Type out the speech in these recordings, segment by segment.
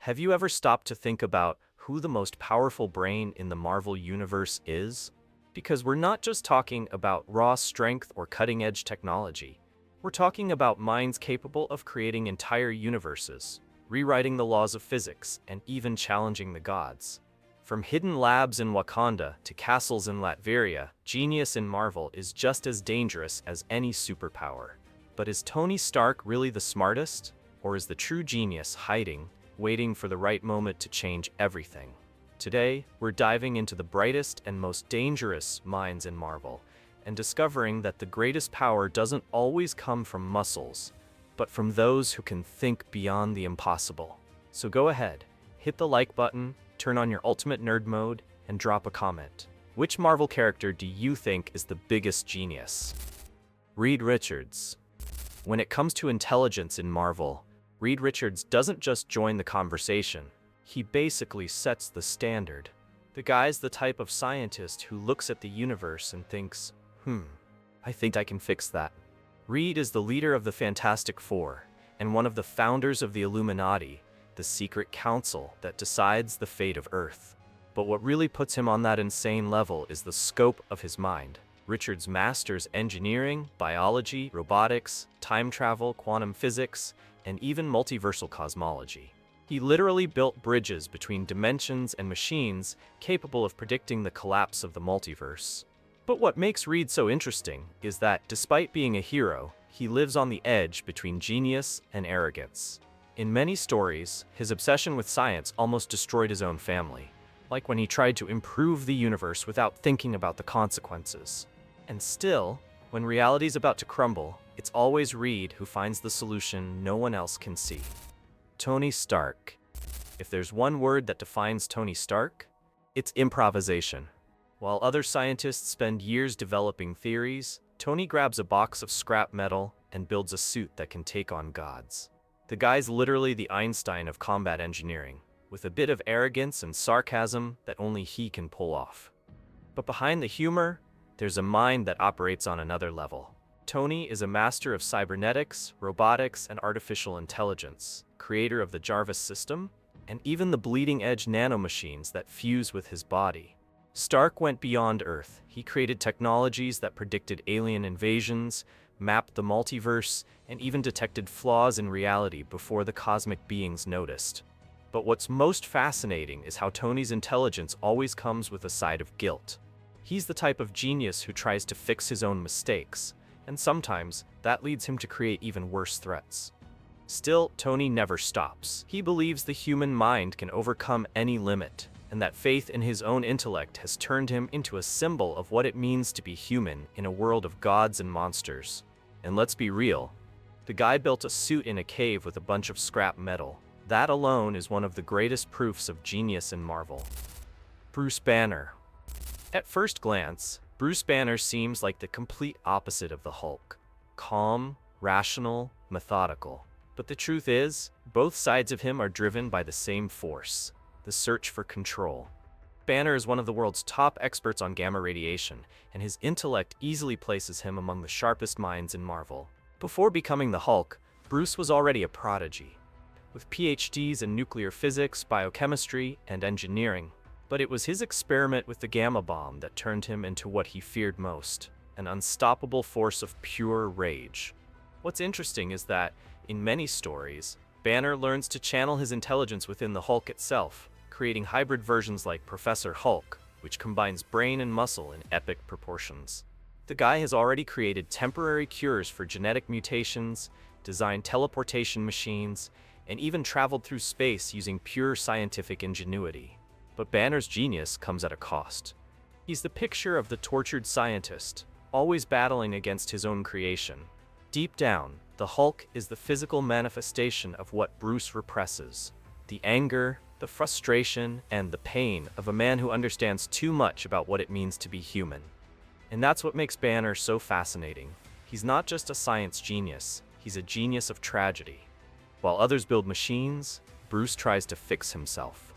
Have you ever stopped to think about who the most powerful brain in the Marvel Universe is? Because we're not just talking about raw strength or cutting-edge technology. We're talking about minds capable of creating entire universes, rewriting the laws of physics, and even challenging the gods. From hidden labs in Wakanda to castles in Latveria, genius in Marvel is just as dangerous as any superpower. But is Tony Stark really the smartest? Or is the true genius hiding, waiting for the right moment to change everything? Today, we're diving into the brightest and most dangerous minds in Marvel, and discovering that the greatest power doesn't always come from muscles, but from those who can think beyond the impossible. So go ahead, hit the like button, turn on your ultimate nerd mode, and drop a comment. Which Marvel character do you think is the biggest genius? Reed Richards. When it comes to intelligence in Marvel, Reed Richards doesn't just join the conversation, he basically sets the standard. The guy's the type of scientist who looks at the universe and thinks, I think I can fix that. Reed is the leader of the Fantastic Four, and one of the founders of the Illuminati, the secret council that decides the fate of Earth. But what really puts him on that insane level is the scope of his mind. Richards masters engineering, biology, robotics, time travel, quantum physics, and even multiversal cosmology. He literally built bridges between dimensions and machines capable of predicting the collapse of the multiverse. But what makes Reed so interesting is that, despite being a hero, he lives on the edge between genius and arrogance. In many stories, his obsession with science almost destroyed his own family, like when he tried to improve the universe without thinking about the consequences. And still, when reality's about to crumble, it's always Reed who finds the solution no one else can see. Tony Stark. If there's one word that defines Tony Stark, it's improvisation. While other scientists spend years developing theories, Tony grabs a box of scrap metal and builds a suit that can take on gods. The guy's literally the Einstein of combat engineering, with a bit of arrogance and sarcasm that only he can pull off. But behind the humor, there's a mind that operates on another level. Tony is a master of cybernetics, robotics, and artificial intelligence, creator of the Jarvis system, and even the bleeding-edge nanomachines that fuse with his body. Stark went beyond Earth. He created technologies that predicted alien invasions, mapped the multiverse, and even detected flaws in reality before the cosmic beings noticed. But what's most fascinating is how Tony's intelligence always comes with a side of guilt. He's the type of genius who tries to fix his own mistakes, and sometimes that leads him to create even worse threats. Still, Tony never stops. He believes the human mind can overcome any limit, and that faith in his own intellect has turned him into a symbol of what it means to be human in a world of gods and monsters. And let's be real, the guy built a suit in a cave with a bunch of scrap metal. That alone is one of the greatest proofs of genius in Marvel. Bruce Banner. At first glance, Bruce Banner seems like the complete opposite of the Hulk. Calm, rational, methodical. But the truth is, both sides of him are driven by the same force: the search for control. Banner is one of the world's top experts on gamma radiation, and his intellect easily places him among the sharpest minds in Marvel. Before becoming the Hulk, Bruce was already a prodigy, with PhDs in nuclear physics, biochemistry, and engineering. But it was his experiment with the gamma bomb that turned him into what he feared most: an unstoppable force of pure rage. What's interesting is that, in many stories, Banner learns to channel his intelligence within the Hulk itself, creating hybrid versions like Professor Hulk, which combines brain and muscle in epic proportions. The guy has already created temporary cures for genetic mutations, designed teleportation machines, and even traveled through space using pure scientific ingenuity. But Banner's genius comes at a cost. He's the picture of the tortured scientist, always battling against his own creation. Deep down, the Hulk is the physical manifestation of what Bruce represses: the anger, the frustration, and the pain of a man who understands too much about what it means to be human. And that's what makes Banner so fascinating. He's not just a science genius, he's a genius of tragedy. While others build machines, Bruce tries to fix himself.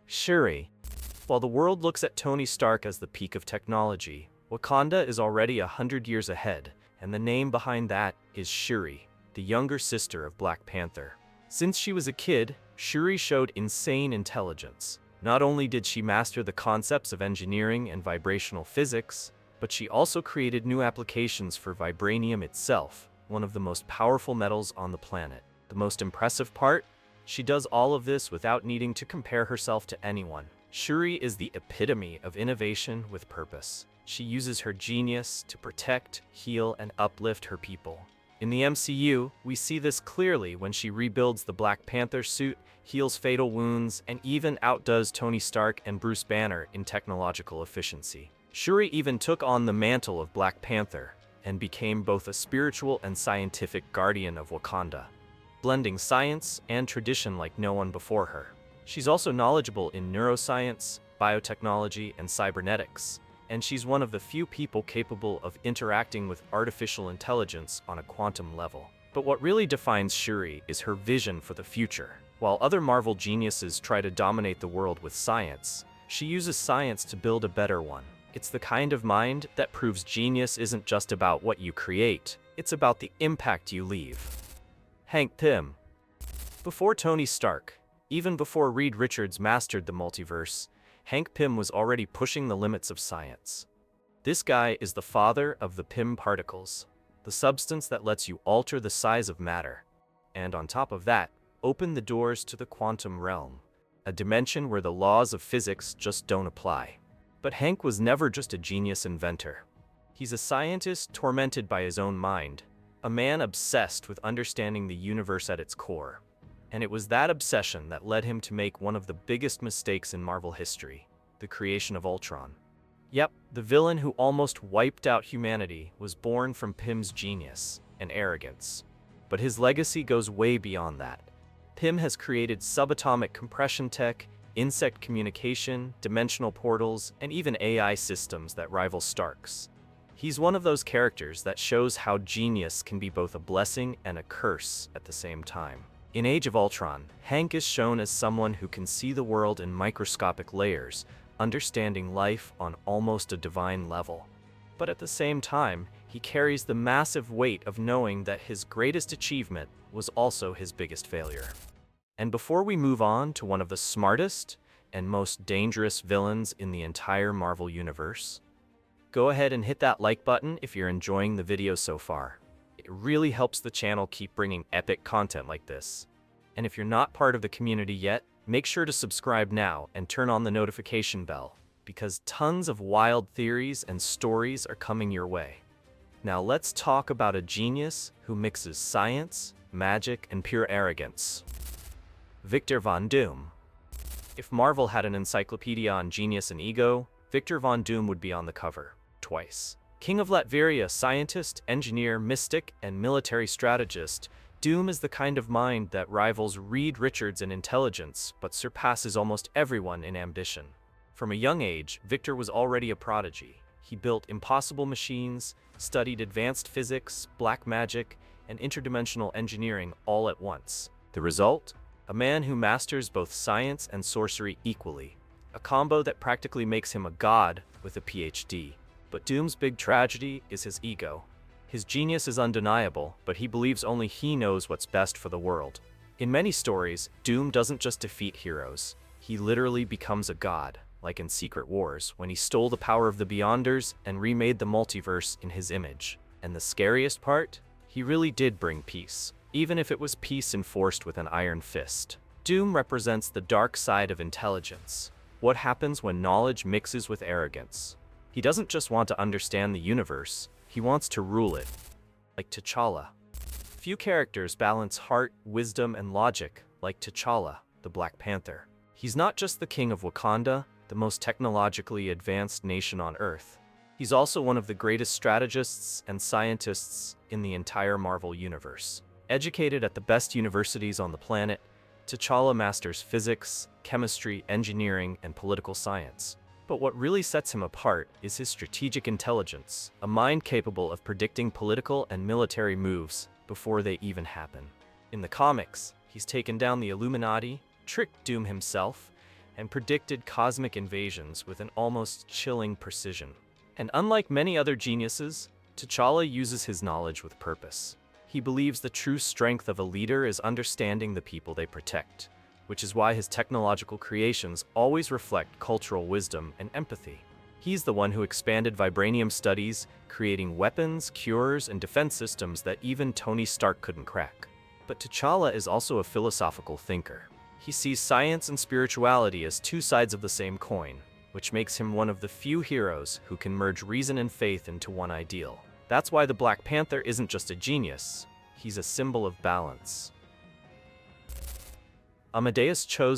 Shuri. While the world looks at Tony Stark as the peak of technology, Wakanda is already 100 years ahead, and the name behind that is Shuri, the younger sister of Black Panther. Since she was a kid, Shuri showed insane intelligence. Not only did she master the concepts of engineering and vibrational physics, but she also created new applications for vibranium itself, one of the most powerful metals on the planet. The most impressive part? She does all of this without needing to compare herself to anyone. Shuri is the epitome of innovation with purpose. She uses her genius to protect, heal, and uplift her people. In the MCU, we see this clearly when she rebuilds the Black Panther suit, heals fatal wounds, and even outdoes Tony Stark and Bruce Banner in technological efficiency. Shuri even took on the mantle of Black Panther and became both a spiritual and scientific guardian of Wakanda, blending science and tradition like no one before her. She's also knowledgeable in neuroscience, biotechnology, and cybernetics, and she's one of the few people capable of interacting with artificial intelligence on a quantum level. But what really defines Shuri is her vision for the future. While other Marvel geniuses try to dominate the world with science, she uses science to build a better one. It's the kind of mind that proves genius isn't just about what you create, it's about the impact you leave. Hank Pym. Before Tony Stark, even before Reed Richards mastered the multiverse, Hank Pym was already pushing the limits of science. This guy is the father of the Pym particles, the substance that lets you alter the size of matter, and on top of that, open the doors to the quantum realm, a dimension where the laws of physics just don't apply. But Hank was never just a genius inventor. He's a scientist tormented by his own mind, a man obsessed with understanding the universe at its core. And it was that obsession that led him to make one of the biggest mistakes in Marvel history, the creation of Ultron. Yep, the villain who almost wiped out humanity was born from Pym's genius and arrogance. But his legacy goes way beyond that. Pym has created subatomic compression tech, insect communication, dimensional portals, and even AI systems that rival Stark's. He's one of those characters that shows how genius can be both a blessing and a curse at the same time. In Age of Ultron, Hank is shown as someone who can see the world in microscopic layers, understanding life on almost a divine level. But at the same time, he carries the massive weight of knowing that his greatest achievement was also his biggest failure. And before we move on to one of the smartest and most dangerous villains in the entire Marvel Universe, go ahead and hit that like button if you're enjoying the video so far. It really helps the channel keep bringing epic content like this. And if you're not part of the community yet, make sure to subscribe now and turn on the notification bell, because tons of wild theories and stories are coming your way. Now let's talk about a genius who mixes science, magic, and pure arrogance. Victor Von Doom. If Marvel had an encyclopedia on genius and ego, Victor Von Doom would be on the cover, twice. King of Latveria, scientist, engineer, mystic, and military strategist, Doom is the kind of mind that rivals Reed Richards in intelligence, but surpasses almost everyone in ambition. From a young age, Victor was already a prodigy. He built impossible machines, studied advanced physics, black magic, and interdimensional engineering all at once. The result? A man who masters both science and sorcery equally. A combo that practically makes him a god with a PhD. But Doom's big tragedy is his ego. His genius is undeniable, but he believes only he knows what's best for the world. In many stories, Doom doesn't just defeat heroes. He literally becomes a god, like in Secret Wars, when he stole the power of the Beyonders and remade the multiverse in his image. And the scariest part? He really did bring peace, even if it was peace enforced with an iron fist. Doom represents the dark side of intelligence. What happens when knowledge mixes with arrogance? He doesn't just want to understand the universe, he wants to rule it. Like T'Challa. Few characters balance heart, wisdom, and logic like T'Challa, the Black Panther. He's not just the king of Wakanda, the most technologically advanced nation on Earth. He's also one of the greatest strategists and scientists in the entire Marvel universe. Educated at the best universities on the planet, T'Challa masters physics, chemistry, engineering, and political science. But what really sets him apart is his strategic intelligence, a mind capable of predicting political and military moves before they even happen. In the comics, he's taken down the Illuminati, tricked Doom himself, and predicted cosmic invasions with an almost chilling precision. And unlike many other geniuses, T'Challa uses his knowledge with purpose. He believes the true strength of a leader is understanding the people they protect, which is why his technological creations always reflect cultural wisdom and empathy. He's the one who expanded vibranium studies, creating weapons, cures, and defense systems that even Tony Stark couldn't crack. But T'Challa is also a philosophical thinker. He sees science and spirituality as two sides of the same coin, which makes him one of the few heroes who can merge reason and faith into one ideal. That's why the Black Panther isn't just a genius, he's a symbol of balance. Amadeus Cho.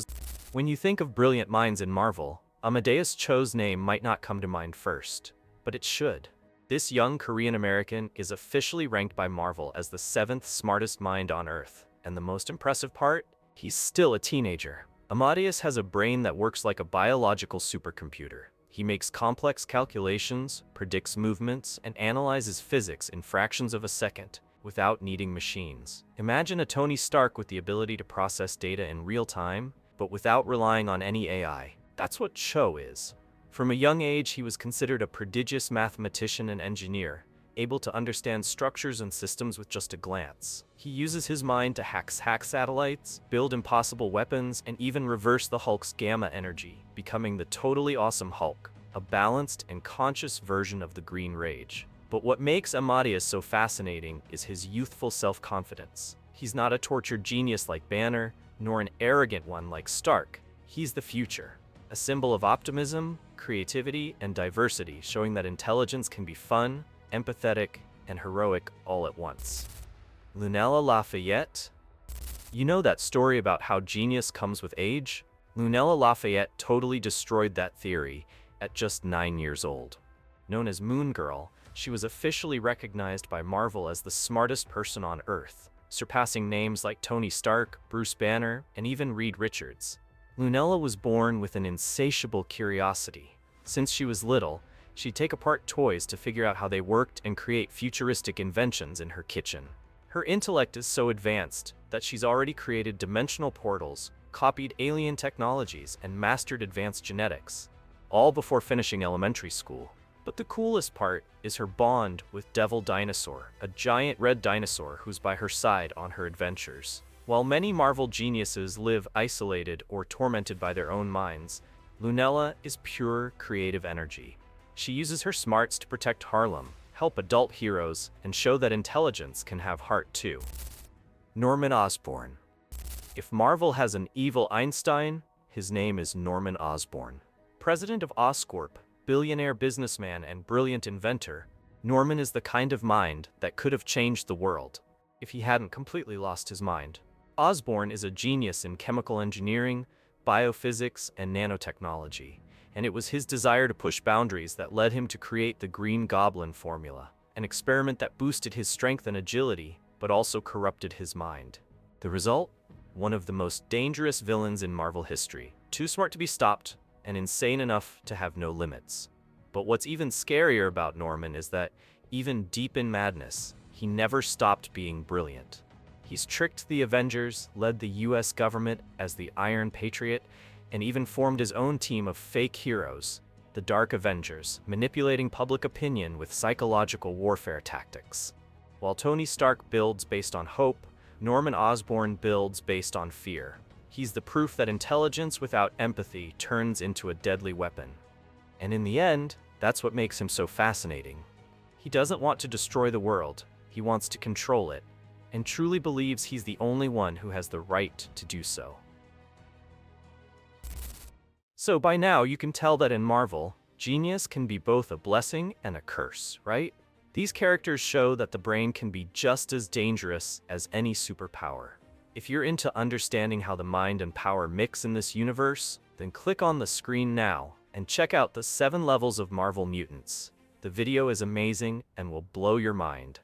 When you think of brilliant minds in Marvel, Amadeus Cho's name might not come to mind first, but it should. This young Korean American is officially ranked by Marvel as the 7th smartest mind on Earth, and the most impressive part? He's still a teenager. Amadeus has a brain that works like a biological supercomputer. He makes complex calculations, predicts movements, and analyzes physics in fractions of a second, without needing machines. Imagine a Tony Stark with the ability to process data in real time, but without relying on any AI. That's what Cho is. From a young age, he was considered a prodigious mathematician and engineer, able to understand structures and systems with just a glance. He uses his mind to hack satellites, build impossible weapons, and even reverse the Hulk's gamma energy, becoming the totally awesome Hulk, a balanced and conscious version of the Green Rage. But what makes Amadeus so fascinating is his youthful self-confidence. He's not a tortured genius like Banner, nor an arrogant one like Stark. He's the future, a symbol of optimism, creativity, and diversity, showing that intelligence can be fun, empathetic, and heroic all at once. Lunella Lafayette? You know that story about how genius comes with age? Lunella Lafayette totally destroyed that theory at just 9 years old. Known as Moon Girl, she was officially recognized by Marvel as the smartest person on Earth, surpassing names like Tony Stark, Bruce Banner, and even Reed Richards. Lunella was born with an insatiable curiosity. Since she was little, she'd take apart toys to figure out how they worked and create futuristic inventions in her kitchen. Her intellect is so advanced that she's already created dimensional portals, copied alien technologies, and mastered advanced genetics, all before finishing elementary school. But the coolest part is her bond with Devil Dinosaur, a giant red dinosaur who's by her side on her adventures. While many Marvel geniuses live isolated or tormented by their own minds, Lunella is pure creative energy. She uses her smarts to protect Harlem, help adult heroes, and show that intelligence can have heart too. Norman Osborn. If Marvel has an evil Einstein, his name is Norman Osborn. President of Oscorp, billionaire businessman and brilliant inventor, Norman is the kind of mind that could have changed the world if he hadn't completely lost his mind. Osborn is a genius in chemical engineering, biophysics, and nanotechnology, and it was his desire to push boundaries that led him to create the Green Goblin formula, an experiment that boosted his strength and agility, but also corrupted his mind. The result? One of the most dangerous villains in Marvel history, too smart to be stopped, and insane enough to have no limits. But what's even scarier about Norman is that, even deep in madness, he never stopped being brilliant. He's tricked the Avengers, led the US government as the Iron Patriot, and even formed his own team of fake heroes, the Dark Avengers, manipulating public opinion with psychological warfare tactics. While Tony Stark builds based on hope, Norman Osborn builds based on fear. He's the proof that intelligence without empathy turns into a deadly weapon. And in the end, that's what makes him so fascinating. He doesn't want to destroy the world, he wants to control it, and truly believes he's the only one who has the right to do so. So by now you can tell that in Marvel, genius can be both a blessing and a curse, right? These characters show that the brain can be just as dangerous as any superpower. If you're into understanding how the mind and power mix in this universe, then click on the screen now and check out the 7 levels of Marvel Mutants. The video is amazing and will blow your mind.